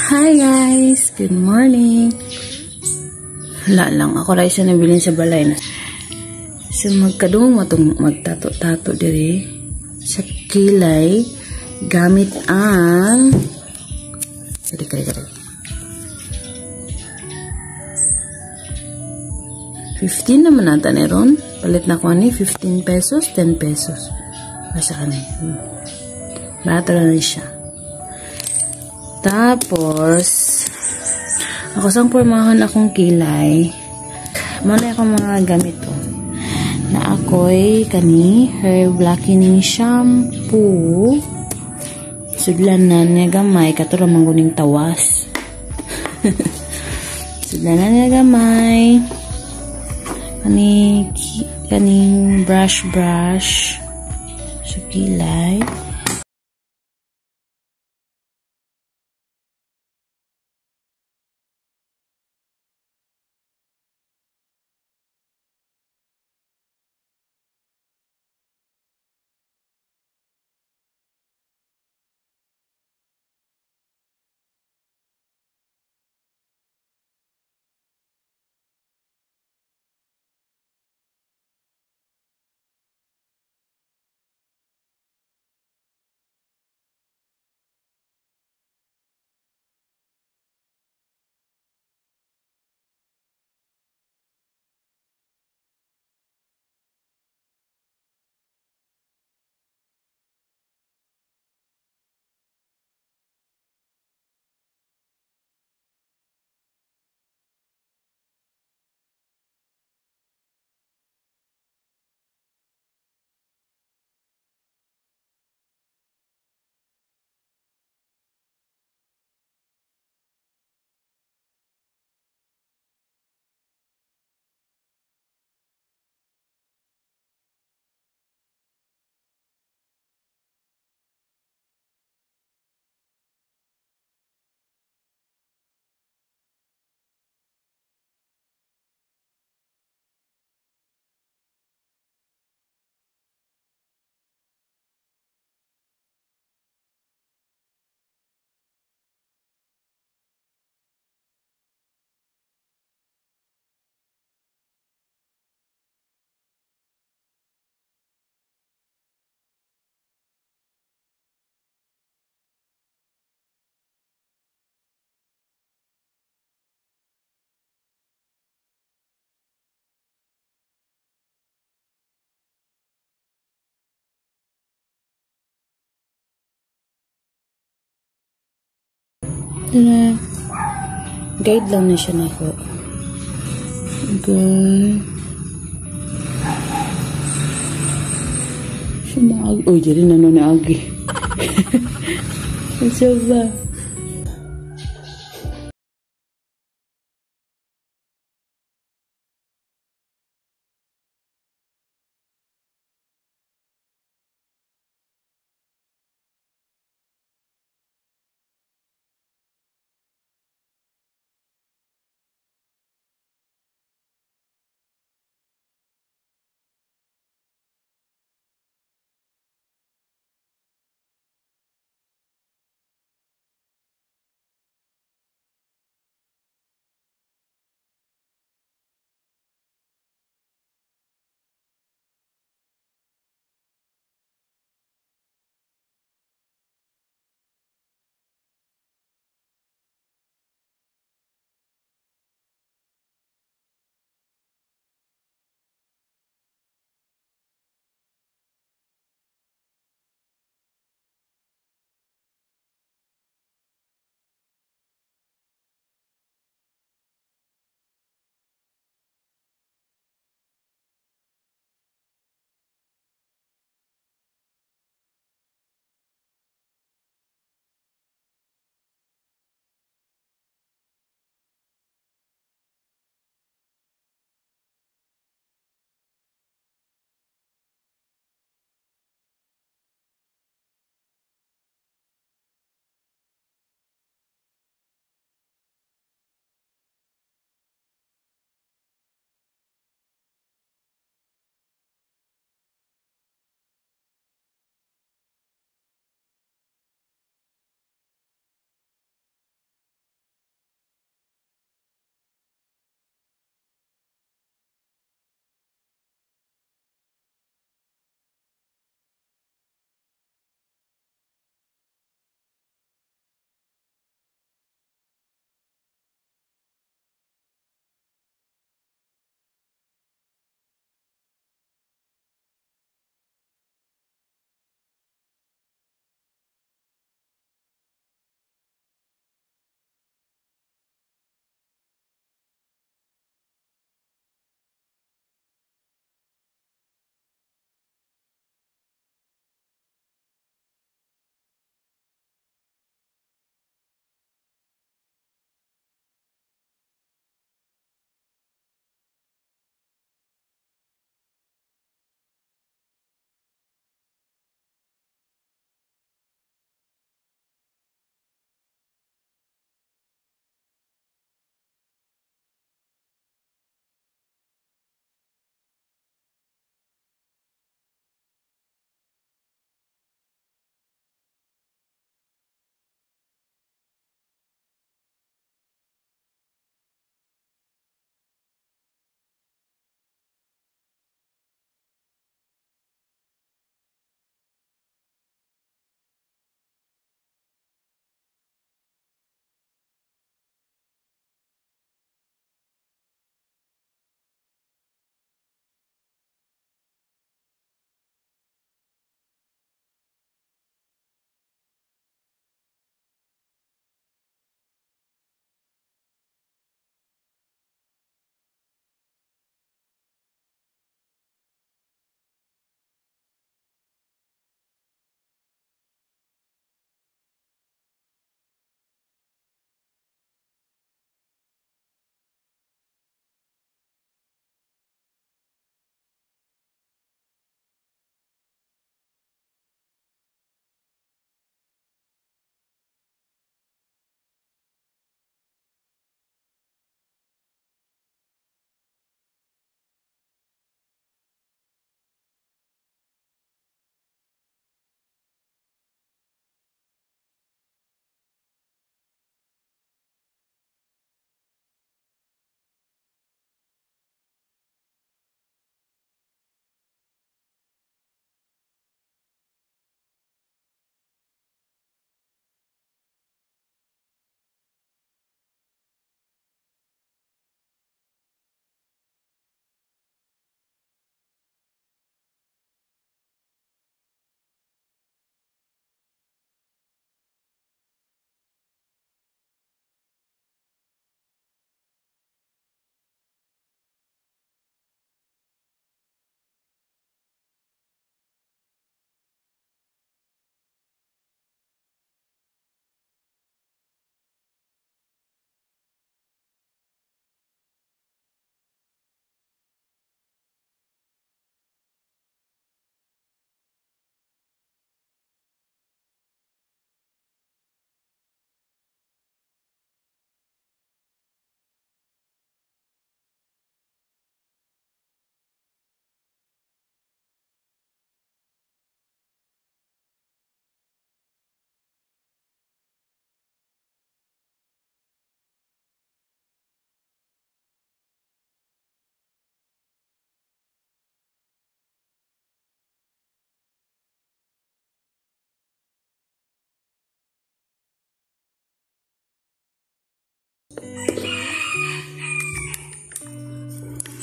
Hi guys! Good morning! Wala lang. Ako rin siya nabilin sa balay na. So magkadungong matong magtato-tato diri sa kilay gamit ang kari 15 naman nata ni ron. Palit na ko ni 15 pesos, 10 pesos. Basta ka na. Barato na rin siya. Tapos, ako sang pormahan akong kilay. Muna akong mga gamit to. Na ako'y kani hair blackening shampoo. Sudlan na niya gamay. Kato ramang guning tawas. Sudlan na niya gamay. Kaning brush sa kilay. Guide lang na siya na ako. Okay. Sumag. Uy, diri na na agi. Isa ba?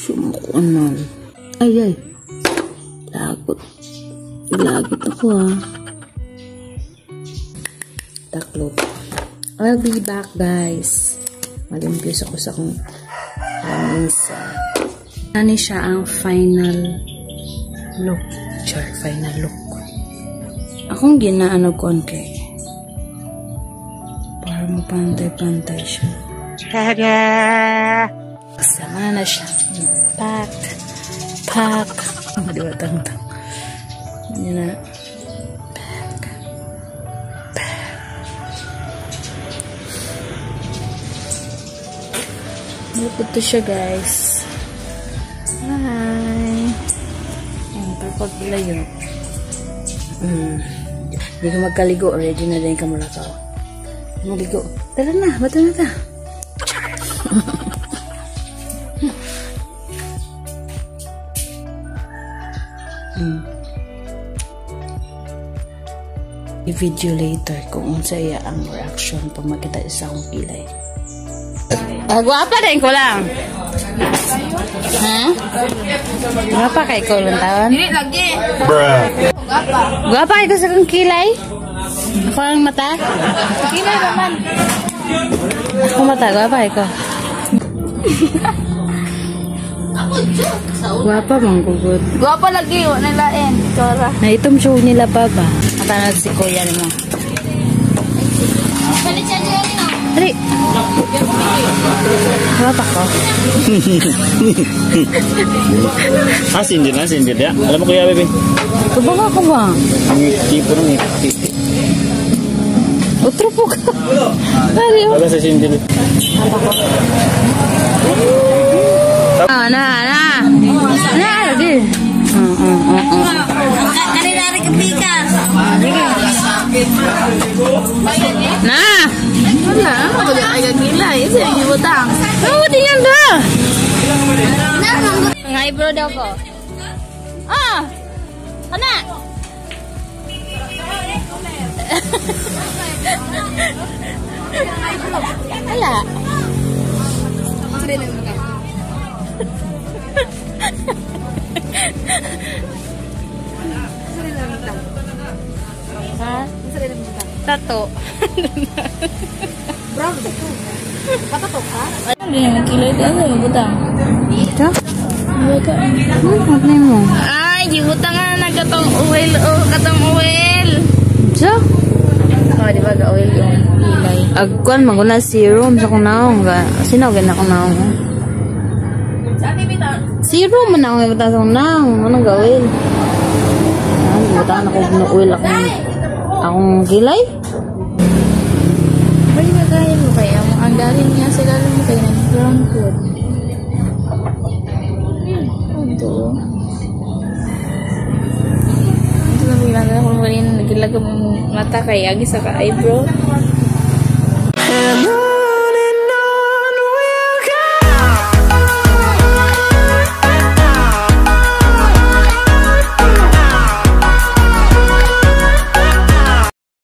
Sumukuan man. Ay. Lagot. Lagot ako Taklot. I'll be back, guys. Malimpios ako sa kong lamisa. Ano siya ang final look. Final look. Akong ginaano ko kay para mapantay-pantay siya. Tada! Sama na siya. Pack. Diba tang-tang. Yan na. Ito siya, guys. Hi! Ang purpag pala yun. Hindi ko magkaligo. Ready na din ka mula ka. Maligo. Tara na. Bato na ta. I-video later kung unsaya ang reaction pag makita sa akong pilay. Guwapa din ko lang. Ha? Guwapa kay ko lang tawon? Hindi lagi. Guwapa ito sa kong kilay? Ako ang mata? Kilay naman. Ako mata, guwapa ito. Guwapa mang gugod. Guwapa lagi, wala lain. Chora. Na itong show nila pa ba? Matanag si kuya mo. Hari. Guwapa ko. Sindir ya. Alam mo kuya, bebe? Kubang ako ba? Ang tipo ng ngiti. Utro po ka. Hari. Wala sa sindir. Na, lagi. Kari-kari kepika. Na! Wala, ako ba agak gila? Isa yung ibutang. Oh, tingnan ba? Ang eyebrow daw ko. Kana? Wala. Ha? Tato. Brown dito. Patato ka? Ano yung kilay di ano yung butang? Ito? Ano mo? Ay, gibutang nga na katong oil. Katong oil. So? Di ba ga oil yung kilay? Agkuan, maguna serum sa kunaong. Sinawagin na kunaong. Serum man ako yung butang sa kunaong. Anong gawin? Butang ako ng oil akong kilay? Bali na gaya mo kaya? Ang galing niya sa galing mo kaya ng brown food. Ito. Ito na bigla na kung rin nagilagam ang mata kaya agi sa ka-eyebrow.